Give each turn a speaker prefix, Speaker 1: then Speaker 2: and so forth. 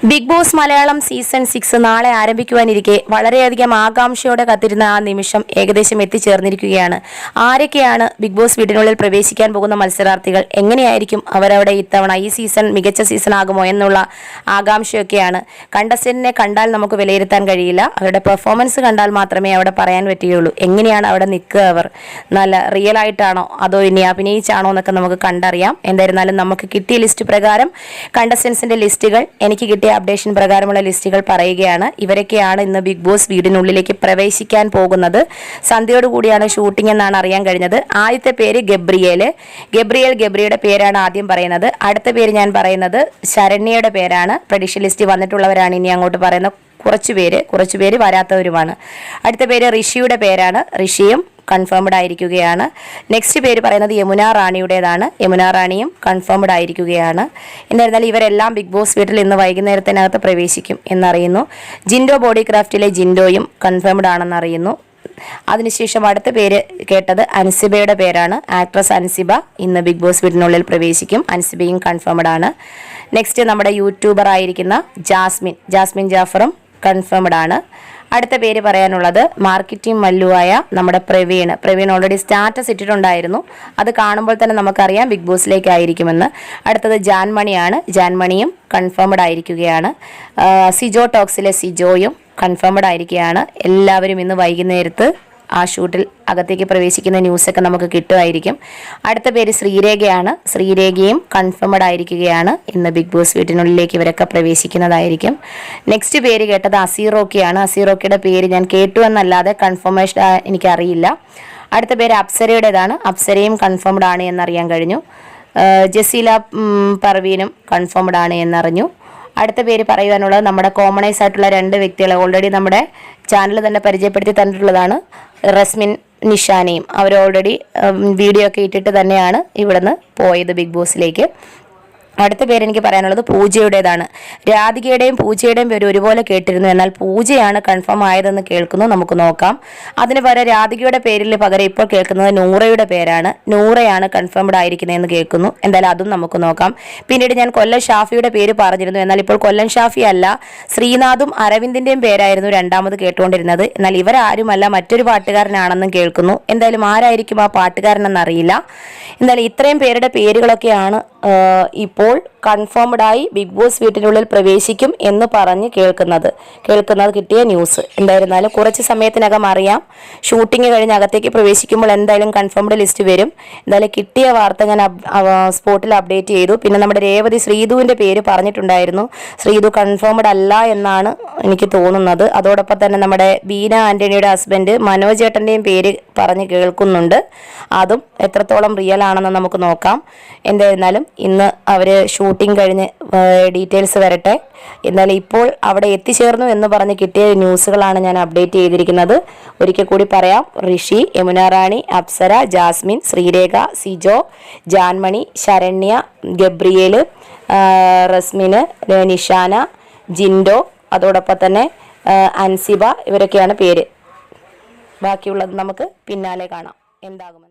Speaker 1: Big boss Malayalam season 6 നാളെ ആരംഭിക്കുവാനിരിക്കെ വളരെയധികം ആകാംക്ഷയോടെ കാത്തിരുന്ന ആ നിമിഷം ഏകദേശം എത്തിച്ചേർന്നിരിക്കുകയാണ്. ആരൊക്കെയാണ് ബിഗ് ബോസ് വീടിനുള്ളിൽ പ്രവേശിക്കാൻ പോകുന്ന മത്സരാർത്ഥികൾ, എങ്ങനെയായിരിക്കും അവരവിടെ ഇത്തവണ ഈ സീസൺ മികച്ച സീസൺ ആകുമോ എന്നുള്ള ആകാംക്ഷയൊക്കെയാണ്. കണ്ടസ്റ്റന്റിനെ കണ്ടാൽ നമുക്ക് വിലയിരുത്താൻ കഴിയില്ല, അവരുടെ പെർഫോമൻസ് കണ്ടാൽ മാത്രമേ അവിടെ പറയാൻ പറ്റുകയുള്ളൂ. എങ്ങനെയാണ് അവിടെ നിൽക്കുക, അവർ നല്ല റിയൽ ആയിട്ടാണോ അതോ ഇനി അഭിനയിച്ചാണോ എന്നൊക്കെ നമുക്ക് കണ്ടറിയാം. എന്തായിരുന്നാലും നമുക്ക് കിട്ടിയ ലിസ്റ്റ് പ്രകാരം കണ്ടസ്റ്റൻസിന്റെ ലിസ്റ്റുകൾ, എനിക്ക് കിട്ടിയ അപ്ഡേഷൻ പ്രകാരമുള്ള ലിസ്റ്റുകൾ പറയുകയാണ്. ഇവരൊക്കെയാണ് ഇന്ന് ബിഗ് ബോസ് വീടിനുള്ളിലേക്ക് പ്രവേശിക്കാൻ പോകുന്നത്. സന്ധ്യയോടുകൂടിയാണ് ഷൂട്ടിംഗ് എന്നാണ് അറിയാൻ കഴിഞ്ഞത്. ആദ്യത്തെ പേര് ഗബ്രിയുടെ പേരാണ് ആദ്യം പറയുന്നത്. അടുത്ത പേര് ഞാൻ പറയുന്നത് ശരണ്യയുടെ പേരാണ്. പ്രഡിക്ഷൻ ലിസ്റ്റ് വന്നിട്ടുള്ളവരാണ് ഇനി അങ്ങോട്ട് പറയുന്ന കുറച്ചുപേര് വരാത്തവരുമാണ്. അടുത്ത പേര് ഋഷിയുടെ പേരാണ്. ഋഷിയും കൺഫേംഡ് ആയിരിക്കുകയാണ്. നെക്സ്റ്റ് പേര് പറയുന്നത് യമുന റാണിയുടേതാണ്. യമുന റാണിയും കൺഫേംഡ് ആയിരിക്കുകയാണ്. എന്നിരുന്നാലും ഇവരെല്ലാം ബിഗ് ബോസ് വീട്ടിൽ ഇന്ന് വൈകുന്നേരത്തിനകത്ത് പ്രവേശിക്കും എന്നറിയുന്നു. ജിൻഡോ ബോഡി ക്രാഫ്റ്റിലെ ജിൻഡോയും കൺഫേംഡ് ആണെന്നറിയുന്നു. അതിനുശേഷം അടുത്ത പേര് കേട്ടത് അൻസിബയുടെ പേരാണ്. ആക്ട്രസ് അൻസിബ ഇന്ന് ബിഗ് ബോസ് വീടിനുള്ളിൽ പ്രവേശിക്കും. അൻസിബയും കൺഫേംഡ് ആണ്. നെക്സ്റ്റ് നമ്മുടെ യൂട്യൂബർ ആയിരിക്കുന്ന ജാസ്മിൻ ജാഫറും കൺഫേംഡ് ആണ്. അടുത്ത പേര് പറയാനുള്ളത് മാർക്കറ്റിംഗ് മല്ലുവായ നമ്മുടെ പ്രവീൺ ഓൾറെഡി സ്റ്റാറ്റസ് ഇട്ടിട്ടുണ്ടായിരുന്നു. അത് കാണുമ്പോൾ തന്നെ നമുക്കറിയാം ബിഗ് ബോസിലേക്ക് ആയിരിക്കുമെന്ന്. അടുത്തത് ജാൻമണിയാണ്. ജാൻമണിയും കൺഫേംഡ് ആയിരിക്കുകയാണ്. സിജോ ടോക്സിലെ സിജോയും കൺഫേംഡ് ആയിരിക്കുകയാണ്. എല്ലാവരും ഇന്ന് വൈകുന്നേരത്ത് ആ ഷൂട്ടിൽ അകത്തേക്ക് പ്രവേശിക്കുന്ന ന്യൂസൊക്കെ നമുക്ക് കിട്ടുമായിരിക്കും. അടുത്ത പേര് ശ്രീരേഖയാണ്. ശ്രീരേഖയും കൺഫേംഡ് ആയിരിക്കുകയാണ്. ഇന്ന് ബിഗ് ബോസ് വീട്ടിനുള്ളിലേക്ക് ഇവരൊക്കെ പ്രവേശിക്കുന്നതായിരിക്കും. നെക്സ്റ്റ് പേര് കേട്ടത് അസീറോക്കിയാണ്. അസീറോക്കിയുടെ പേര് ഞാൻ കേട്ടു എന്നല്ലാതെ കൺഫർമേഷൻ എനിക്കറിയില്ല. അടുത്ത പേര് അപ്സരയുടേതാണ്. അപ്സരയും കൺഫേംഡ് ആണ് എന്നറിയാൻ കഴിഞ്ഞു. ജസീല പർവീനും കൺഫേംഡ് ആണ് എന്നറിഞ്ഞു. അടുത്ത പേര് പറയുവാനുള്ളത് നമ്മുടെ കോമണൈസ് ആയിട്ടുള്ള രണ്ട് വ്യക്തികളെ ഓൾറെഡി നമ്മുടെ ചാനൽ തന്നെ പരിചയപ്പെടുത്തി തന്നിട്ടുള്ളതാണ്. റസ്മിൻ നിഷാനയും അവർ ഓൾറെഡി വീഡിയോ ഒക്കെ ഇട്ടിട്ട് തന്നെയാണ് ഇവിടുന്ന് പോയത് ബിഗ് ബോസിലേക്ക്. അടുത്ത പേര് എനിക്ക് പറയാനുള്ളത് പൂജയുടേതാണ്. രാധികയുടെയും പൂജയുടെയും പേര് ഒരുപോലെ കേട്ടിരുന്നു, എന്നാൽ പൂജയാണ് കൺഫേം ആയതെന്ന് കേൾക്കുന്നു. നമുക്ക് നോക്കാം. അതിന് പകരം രാധികയുടെ പേരിൽ പകരം ഇപ്പോൾ കേൾക്കുന്നത് നൂറയുടെ പേരാണ്. നൂറയാണ് കൺഫേംഡ് ആയിരിക്കുന്നതെന്ന് കേൾക്കുന്നു. എന്തായാലും അതും നമുക്ക് നോക്കാം. പിന്നീട് ഞാൻ കൊല്ലം ഷാഫിയുടെ പേര് പറഞ്ഞിരുന്നു, എന്നാൽ ഇപ്പോൾ കൊല്ലം ഷാഫി അല്ല, ശ്രീനാഥും അരവിന്ദിന്റെയും പേരായിരുന്നു രണ്ടാമത് കേട്ടുകൊണ്ടിരുന്നത്. എന്നാൽ ഇവരാരുമല്ല, മറ്റൊരു പാട്ടുകാരനാണെന്നും കേൾക്കുന്നു. എന്തായാലും ആരായിരിക്കും ആ പാട്ടുകാരനെന്നറിയില്ല. എന്തായാലും ഇത്രയും പേരുടെ പേരുകളൊക്കെയാണ് ഇപ്പോൾ കൺഫേംഡ് ആയി ബിഗ് ബോസ് വീട്ടിനുള്ളിൽ പ്രവേശിക്കും എന്ന് പറഞ്ഞ് കേൾക്കുന്നത് കിട്ടിയ ന്യൂസ്. എന്തായിരുന്നാലും കുറച്ച് സമയത്തിനകം അറിയാം. ഷൂട്ടിംഗ് കഴിഞ്ഞ് അകത്തേക്ക് പ്രവേശിക്കുമ്പോൾ എന്തായാലും കൺഫേംഡ് ലിസ്റ്റ് വരും. എന്തായാലും കിട്ടിയ വാർത്ത ഞാൻ സ്പോട്ടിൽ അപ്ഡേറ്റ് ചെയ്തു. പിന്നെ നമ്മുടെ രേവതി ശ്രീധുവിൻ്റെ പേര് പറഞ്ഞിട്ടുണ്ടായിരുന്നു. ശ്രീധു കൺഫേംഡ് അല്ല എന്നാണ് എനിക്ക് തോന്നുന്നത്. അതോടൊപ്പം തന്നെ നമ്മുടെ ബീന ആന്റണിയുടെ ഹസ്ബൻഡ് മനോജ് ഏട്ടൻ്റെയും പേര് പറഞ്ഞ് കേൾക്കുന്നുണ്ട്. അതും എത്രത്തോളം റിയൽ ആണെന്ന് നമുക്ക് നോക്കാം. എന്തായിരുന്നാലും ഇന്ന് അവർ ഷൂട്ടിംഗ് കഴിഞ്ഞ് ഡീറ്റെയിൽസ് വരട്ടെ. എന്നാലും ഇപ്പോൾ അവിടെ എത്തിച്ചേർന്നു എന്ന് പറഞ്ഞ് കിട്ടിയ ന്യൂസുകളാണ് ഞാൻ അപ്ഡേറ്റ് ചെയ്തിരിക്കുന്നത്. ഒരിക്കൽ കൂടി പറയാം. ഋഷി, യമുന റാണി, അപ്സര, ജാസ്മിൻ, ശ്രീരേഖ, സിജോ, ജാൻമണി, ശരണ്യ, ഗബ്രിയേൽ, റസ്മിന്, നിഷാന, ജിൻഡോ, അതോടൊപ്പം തന്നെ അൻസിബ, ഇവരൊക്കെയാണ് പേര്. ബാക്കിയുള്ളത് നമുക്ക് പിന്നാലെ കാണാം എന്താകുമെന്ന്.